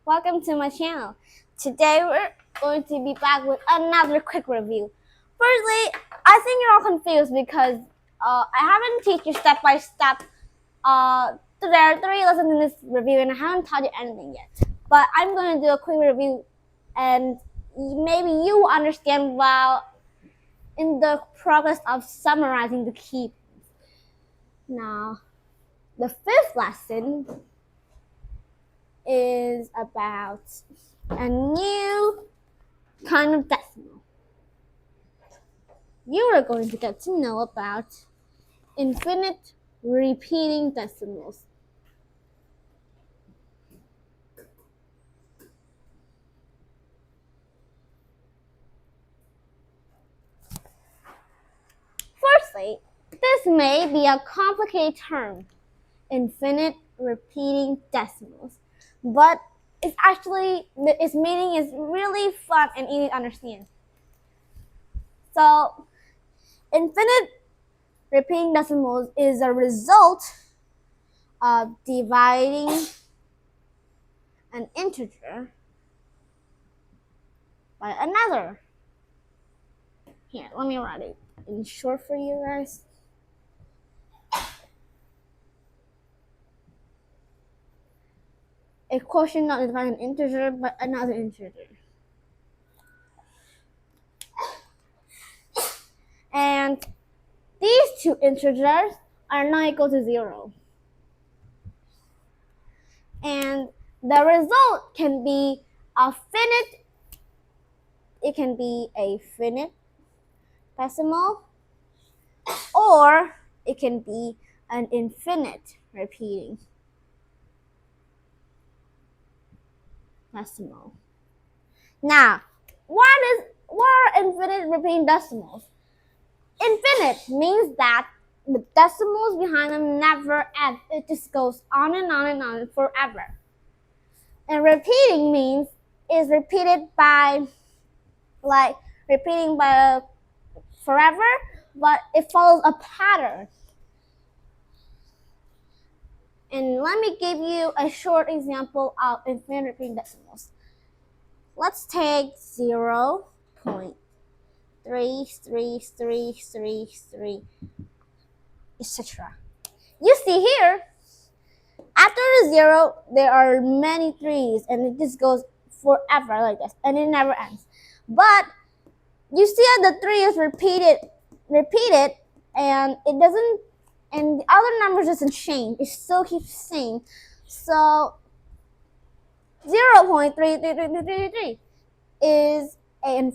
welcome to my channel. Today we're going to be back with another quick review. Firstly, I think you're all confused because I haven't taught you step by step. There are 3 lessons in this review and I haven't taught you anything yet. But I'm going to do a quick review and maybe you will understand while in the progress of summarizing the key points. Now, the 5th lesson is about a new kind of decimal. You are going to get to know about infinite repeating decimals. Firstly, this may be a complicated term, infinite repeating decimals, but its meaning is really fun and easy to understand. So, infinite repeating decimals is a result of dividing an integer by another. Here, let me write it in short for you guys. A quotient not dividing an integer but another integer. And these two integers are not equal to 0. And the result can be a finite, it can be a finite decimal, or it can be an infinite repeating decimal. Now, what are infinite repeating decimals? Infinite means that the decimals behind them never end. It just goes on and on and on forever. And repeating means is repeated by forever, but it follows a pattern. And let me give you a short example of infinite repeating decimals. Let's take 0.33333, etc. You see here, after the 0, there are many 3's, and it just goes forever like this, and it never ends. But you see how the 3 is repeated, and it doesn't, and the other numbers doesn't change. It still keeps the same. So 0.33333 is an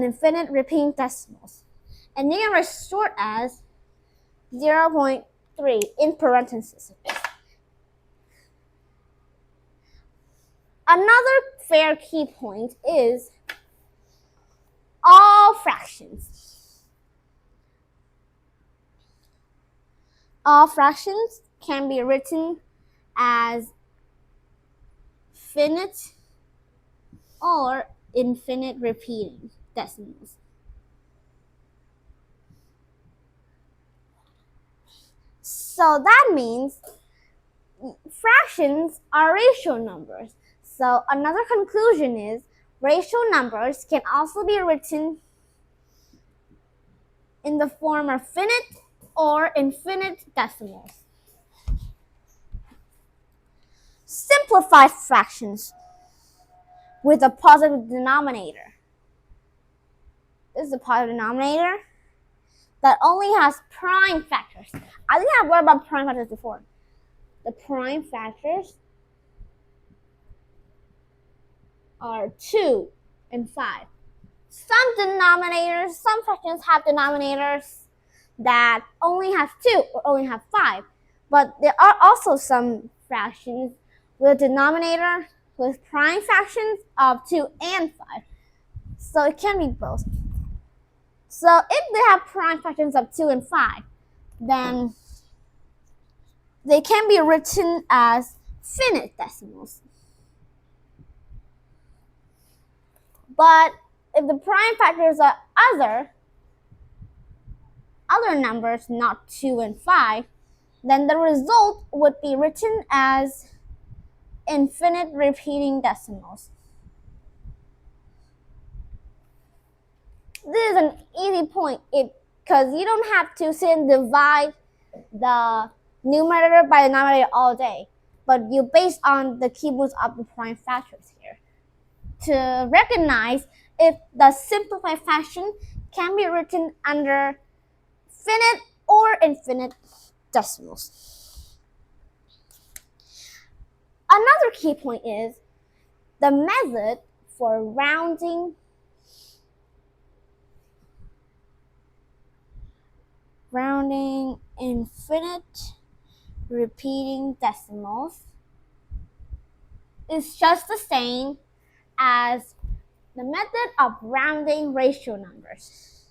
infinite repeating decimals, and you can write short as 0.3 in parentheses. Another fair key point is all fractions. All fractions can be written as finite or infinite repeating decimals. So that means fractions are rational numbers. So another conclusion is rational numbers can also be written in the form of finite or infinite decimals. Simplified fractions with a positive denominator. This is a positive denominator that only has prime factors. I think I've learned about prime factors before. The prime factors are 2 and 5. Some fractions have denominators that only have 2 or only have 5. But there are also some fractions with a denominator with prime fractions of 2 and 5. So it can be both. So if they have prime fractions of 2 and 5, then they can be written as finite decimals. But if the prime factors are other numbers, not 2 and 5, then the result would be written as infinite repeating decimals. This is an easy point because you don't have to sit and divide the numerator by the denominator all day, but you base on the keywords of the prime factors here to recognize if the simplified fashion can be written under finite or infinite decimals. Another key point is the method for rounding infinite repeating decimals is just the same as the method of rounding ratio numbers,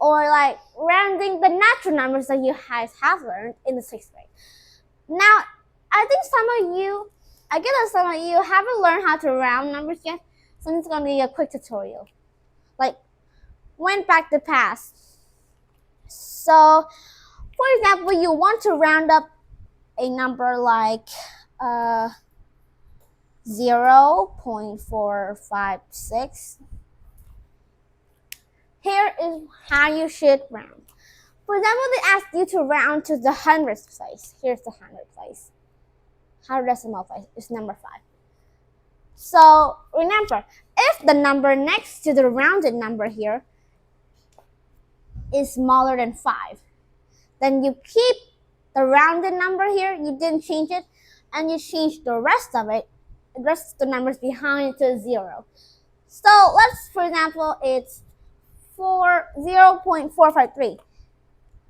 or like rounding the natural numbers that you guys have learned in the 6th grade. Now, I think I get that some of you haven't learned how to round numbers yet, so it's going to be a quick tutorial. Like, went back the past. So, for example, you want to round up a number like 0.456. Here is how you should round. For example, they ask you to round to the hundredth place. Here's the 100th place. 100 decimal place is number 5. So remember, if the number next to the rounded number here is smaller than 5, then you keep the rounded number here, you didn't change it, and you change the rest of it, the rest of the numbers behind to 0. So let's, for example, it's 0.453.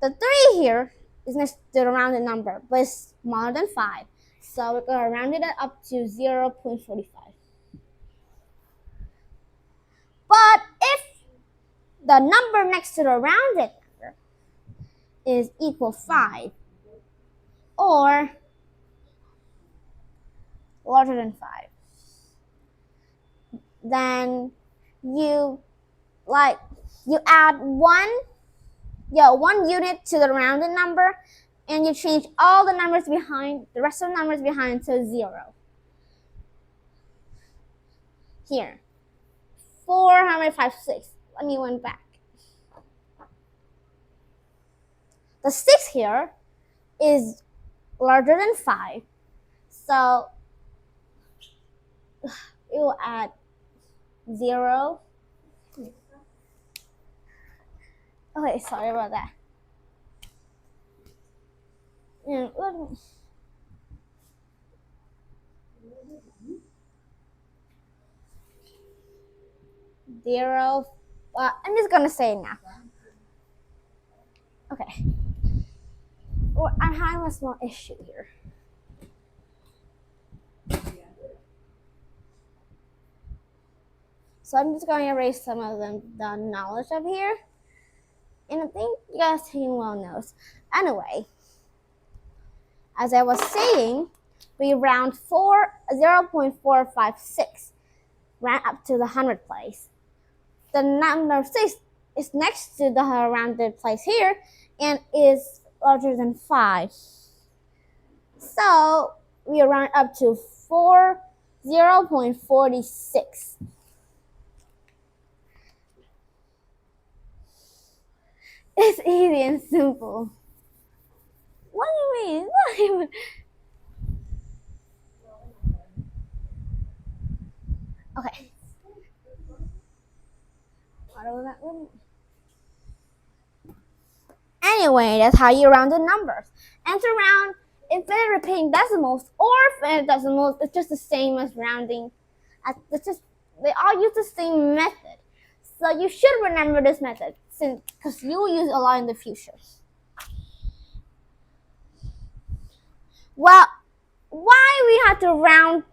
The 3 here is next to the rounded number, but it's smaller than 5. So we're going to round it up to 0.45. But if the number next to the rounded number is equal 5 or larger than 5, then you add one unit to the rounded number, and you change all the numbers behind, the rest of the numbers behind, to 0. Here, 456. Let me went back. The 6 here is larger than 5, so it will add 0. Okay, sorry about that. Zero. I'm just gonna say it now. Okay. Well, I'm having a small issue here. So I'm just going to erase some of the knowledge up here. And I think you guys well knows. Anyway, as I was saying, we round 0.456, round up to the 100th place. The number 6 is next to the rounded place here and is larger than 5. So we round up to 0.46. It's easy and simple. What do you mean? It's not even... Okay. What was that? Anyway, that's how you round the numbers. And to round infinite repeating decimals or finite decimals, it's just the same as rounding. They all use the same method. So you should remember this method because you will use it a lot in the future. Well, why we have to round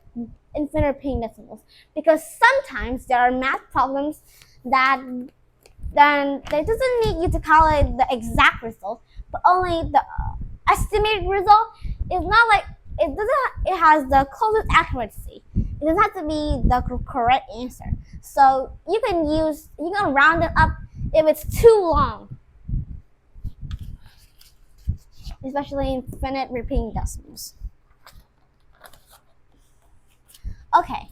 infinite repeating decimals? Because sometimes there are math problems that then it doesn't need you to calculate the exact result, but only the estimated result. It's not like it has the closest accuracy. It doesn't have to be the correct answer. So you can round it up if it's too long, especially infinite repeating decimals. Okay,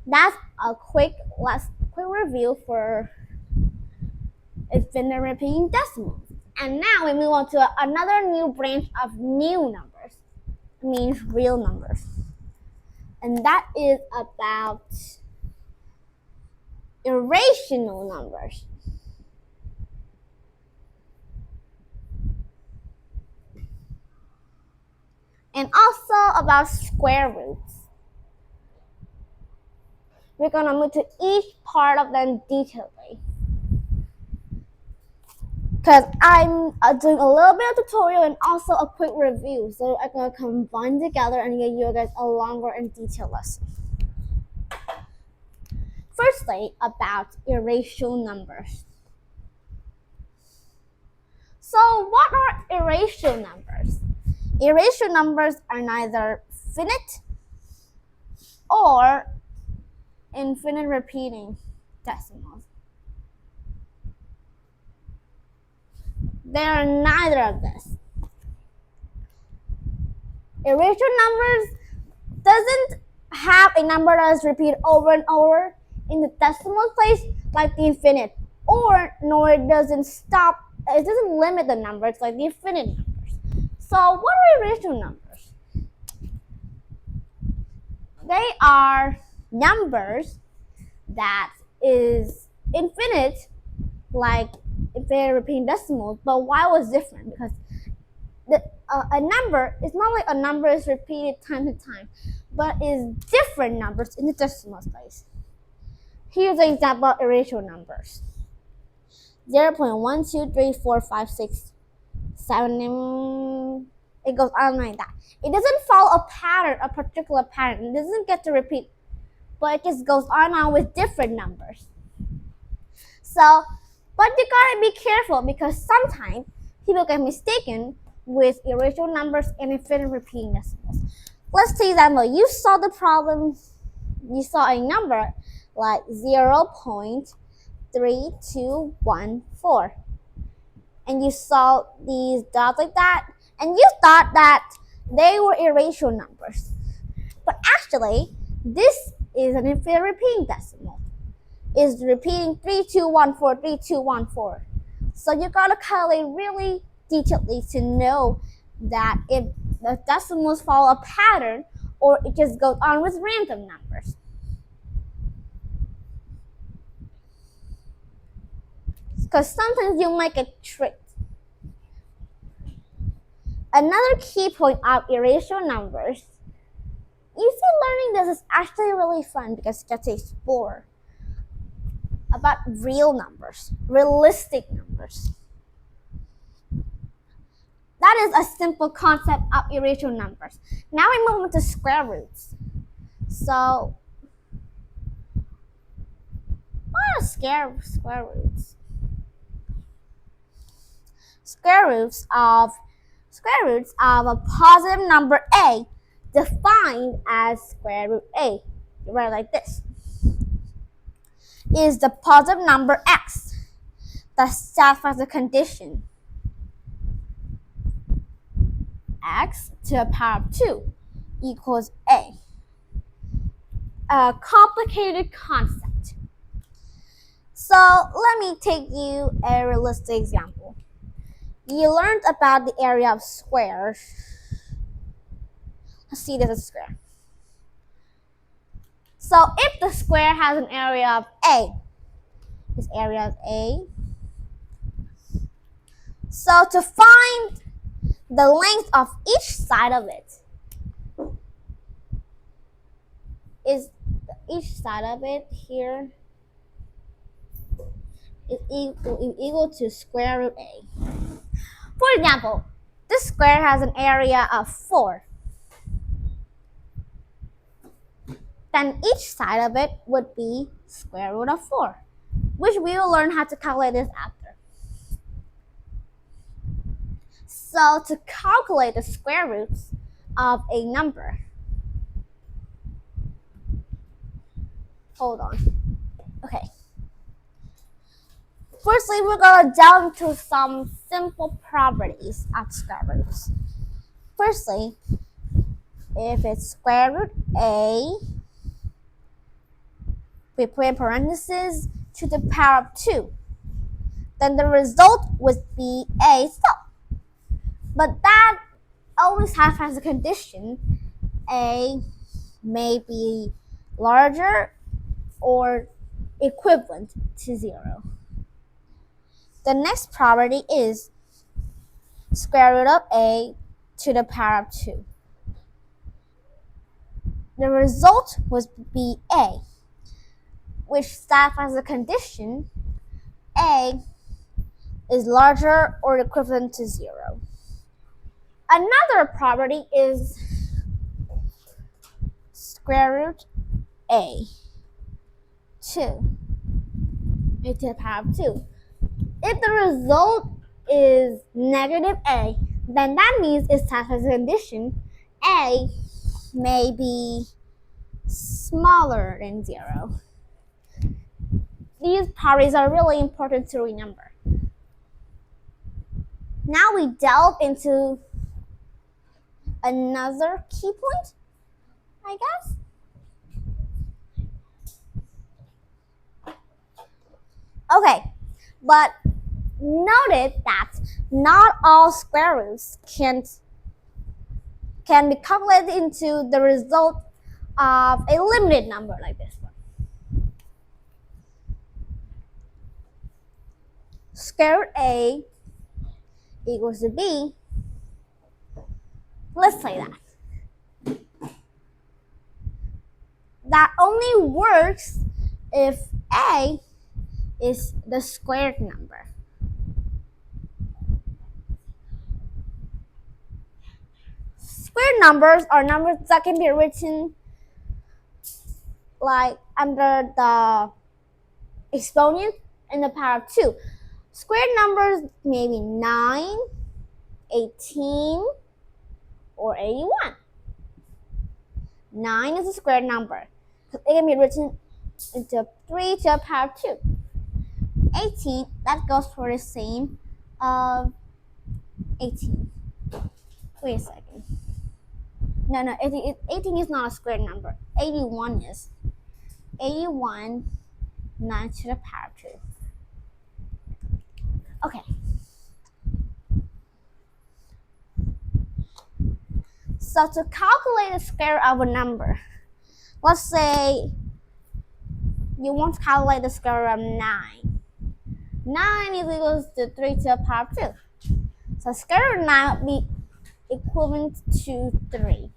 that's a quick review for infinite repeating decimals. And now we move on to another new branch of new numbers. It means real numbers. And that is about irrational numbers. And also about square roots. We're going to move to each part of them detailedly. Because I'm doing a little bit of tutorial and also a quick review. So I'm going to combine together and give you guys a longer and detailed lesson. Firstly, about irrational numbers. So what are irrational numbers? Irrational numbers are neither finite or infinite repeating decimals. They are neither of this. Irrational numbers doesn't have a number that is repeated over and over in the decimal place like the infinite, nor it doesn't stop. It doesn't limit the numbers like the infinite numbers. So what are irrational numbers? They are numbers that is infinite, like infinite repeating decimals. But why was different? Because a number is not like a number is repeated time to time, but is different numbers in the decimal place. Here's an example of irrational numbers. 0.1, 2, 3, 4, 5, 6, 7, it goes on like that. It doesn't follow a pattern, a particular pattern. It doesn't get to repeat, but it just goes on with different numbers. So, but you gotta be careful because sometimes people get mistaken with irrational numbers and infinite repeating decimals. Let's take example. You saw the problem. You saw a number like 0.3214, and you saw these dots like that, and you thought that they were irrational numbers. But actually, this is an infinite repeating decimal. It's repeating 3214, 3214. So you gotta calculate really detailedly to know that if the decimals follow a pattern or it just goes on with random numbers. Because sometimes you might get tricked. Another key point of irrational numbers, you see, learning this is actually really fun because you get to explore about real numbers, realistic numbers. That is a simple concept of irrational numbers. Now we move on to square roots. So, what are square roots? Square roots of a positive number a defined as square root a. You write it like this. Is the positive number x that satisfies the condition x to the power of 2 equals a. A complicated concept. So let me take you a realistic example. You learned about the area of squares. Let's see this as a square. So if the square has an area of a, this area of a. So to find the length of each side of it is here is equal to square root a. For example, this square has an area of 4. Then each side of it would be square root of 4, which we will learn how to calculate this after. So to calculate the square roots of a number, hold on. Okay. Firstly, we're going to delve into some simple properties of square roots. Firstly, if it's square root a between parentheses to the power of 2. Then the result would be a stop. But that always has a condition. A may be larger or equivalent to 0. The next property is square root of a to the power of 2. The result would be a, which satisfies the condition a is larger or equivalent to 0. Another property is square root a to the power of 2. If the result is negative a, then that means it satisfies the condition a may be smaller than 0. These properties are really important to remember. Now we delve into another key point, I guess. Okay, but noted that not all square roots can be calculated into the result of a limited number like this one. Square root a equals to b. Let's say that. That only works if a is the squared number. Squared numbers are numbers that can be written like under the exponent in the power of 2. Squared numbers may be 9, 18, or 81. 9 is a squared number. It can be written into 3 to the power of 2. 18, that goes for the same of 18. Wait a second. No, 18 is not a squared number. 81 is. 81, 9 to the power of 2. Okay. So to calculate the square root of a number, let's say you want to calculate the square root of 9. 9 is equal to 3 to the power of 2. So square root of 9 would be equivalent to 3.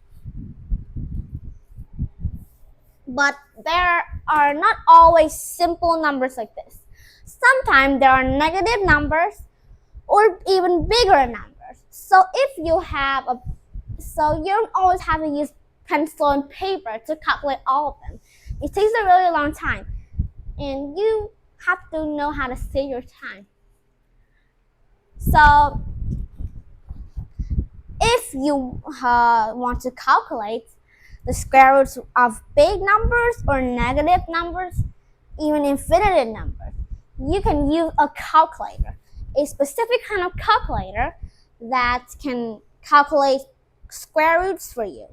But there are not always simple numbers like this. Sometimes there are negative numbers or even bigger numbers. So you don't always have to use pencil and paper to calculate all of them. It takes a really long time, and you have to know how to save your time. So if you want to calculate the square roots of big numbers or negative numbers, even infinite numbers, you can use a calculator, a specific kind of calculator that can calculate square roots for you.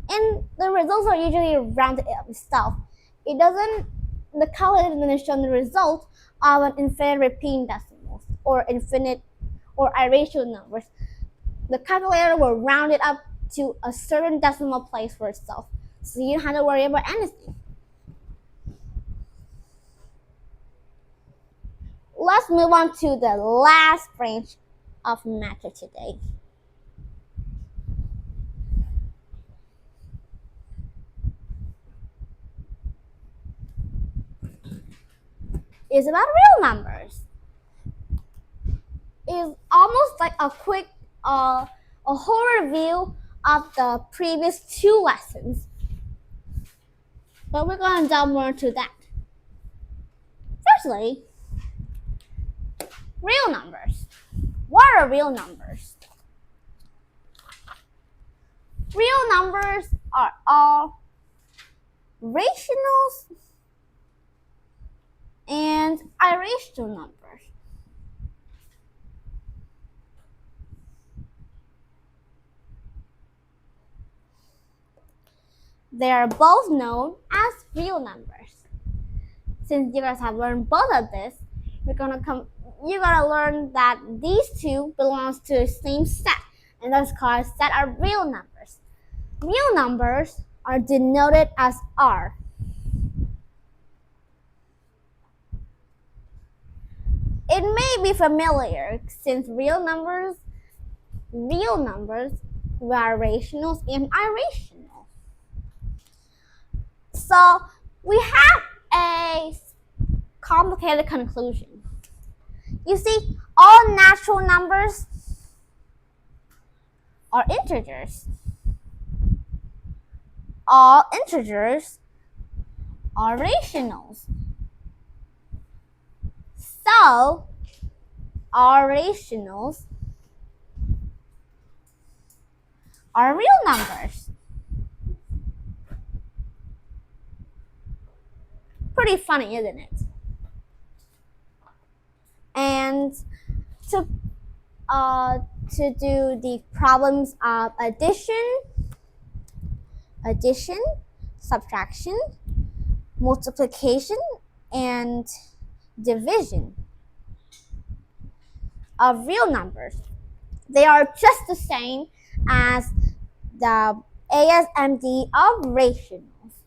And the results are usually rounded up itself. The calculator doesn't show the result of an infinite repeating decimals or infinite or irrational numbers. The calculator will round it up to a certain decimal place for itself, so you don't have to worry about anything. Let's move on to the last branch of math today. It's about real numbers. It's almost like a quick, a whole review of the previous 2 lessons. But we're going to delve more into that. Firstly, real numbers. What are real numbers? Real numbers are all rationals and irrational numbers. They are both known as real numbers. since you guys have learned both of this, you're gonna learn that these two belongs to the same set, and that's called set of real numbers. Real numbers are denoted as R. It may be familiar since real numbers are rationals and irrational. So we have a complicated conclusion. You see, all natural numbers are integers. All integers are rationals. So, all rationals are real numbers. Pretty funny, isn't it? And to do the problems of addition, subtraction, multiplication, and division of real numbers. They are just the same as the ASMD of rationals.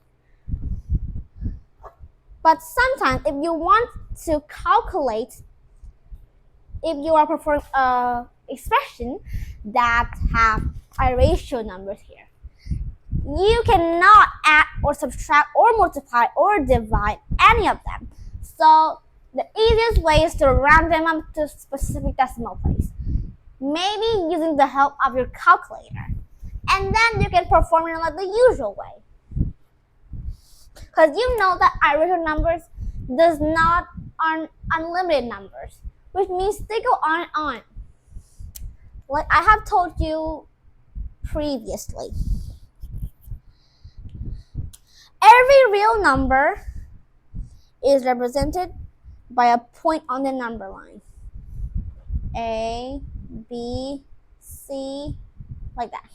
But sometimes if you want to calculate, if you are performing an expression that have irrational numbers here, you cannot add or subtract or multiply or divide any of them. So the easiest way is to round them up to a specific decimal place, maybe using the help of your calculator. And then you can perform it like the usual way. Because you know that irrational numbers does not are unlimited numbers, which means they go on and on. Like I have told you previously. Every real number is represented by a point on the number line. A, B, C, like that.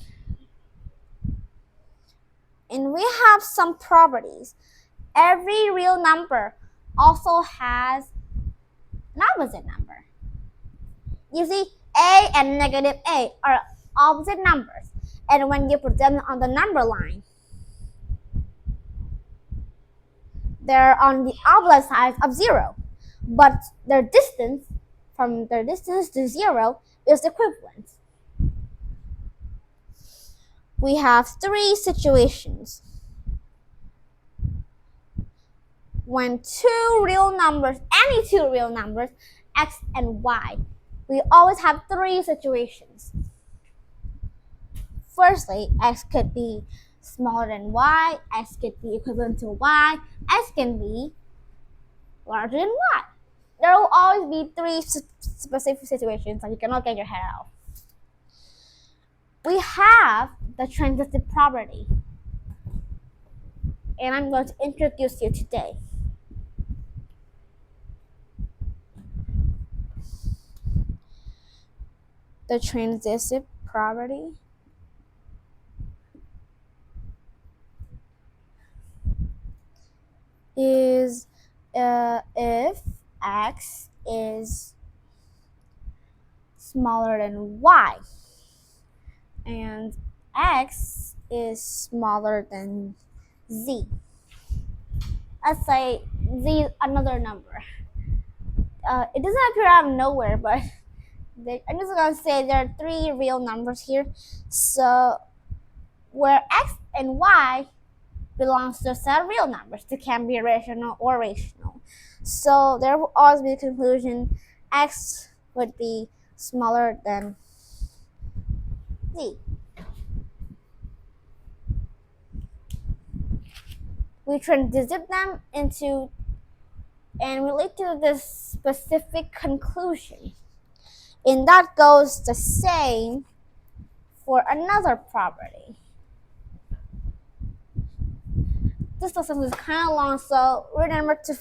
And we have some properties. Every real number also has an opposite number. You see, A and negative A are opposite numbers. And when you put them on the number line, they're on the opposite side of 0. But their distance from their distance to 0 is equivalent. We have 3 situations. When any two real numbers, x and y, we always have 3 situations. Firstly, x could be smaller than y, x could be equivalent to y, x can be larger than y. There will always be 3 specific situations that you cannot get your head out of. We have the transitive property, and I'm going to introduce you today. The transitive property is if x is smaller than y and x is smaller than z. Let's say z is another number. It doesn't appear out of nowhere, but I'm just going to say there are 3 real numbers here. So where x and y belongs to a set of real numbers, they can be irrational or rational. So there will always be a conclusion x would be smaller than z. We transitive them into and relate to this specific conclusion. And that goes the same for another property. This lesson is kind of long, so remember to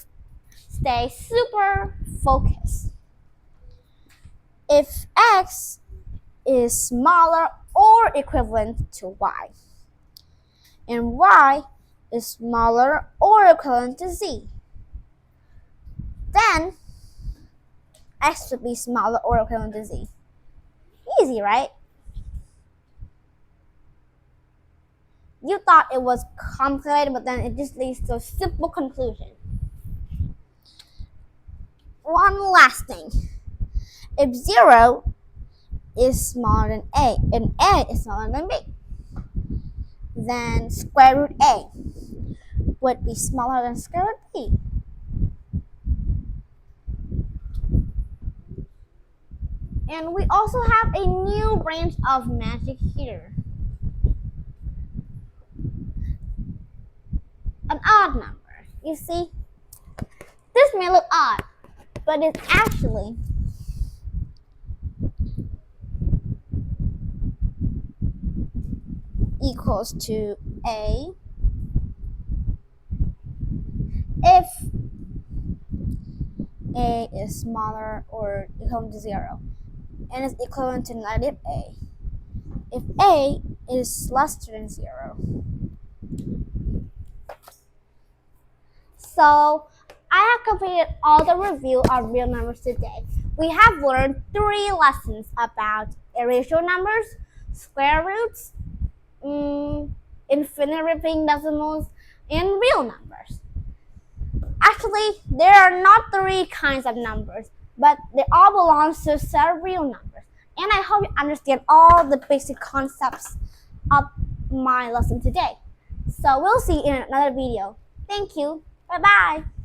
stay super focused. If x is smaller or equivalent to y, and y is smaller or equivalent to z, then x would be smaller or equivalent to z. Easy, right? You thought it was complicated, but then it just leads to a simple conclusion. One last thing. If 0 is smaller than a and a is smaller than b, then square root a would be smaller than square root b. And we also have a new branch of magic here. An odd number. You see, this may look odd, but it's actually equals to a if a is smaller or equivalent to 0 and is equivalent to negative a if a is lesser than 0. So I have completed all the review of real numbers today. We have learned 3 lessons about irrational numbers, square roots, infinite repeating decimals, and real numbers. Actually, there are not 3 kinds of numbers, but they all belong to a set of real numbers. And I hope you understand all the basic concepts of my lesson today. So we'll see you in another video. Thank you. Bye-bye.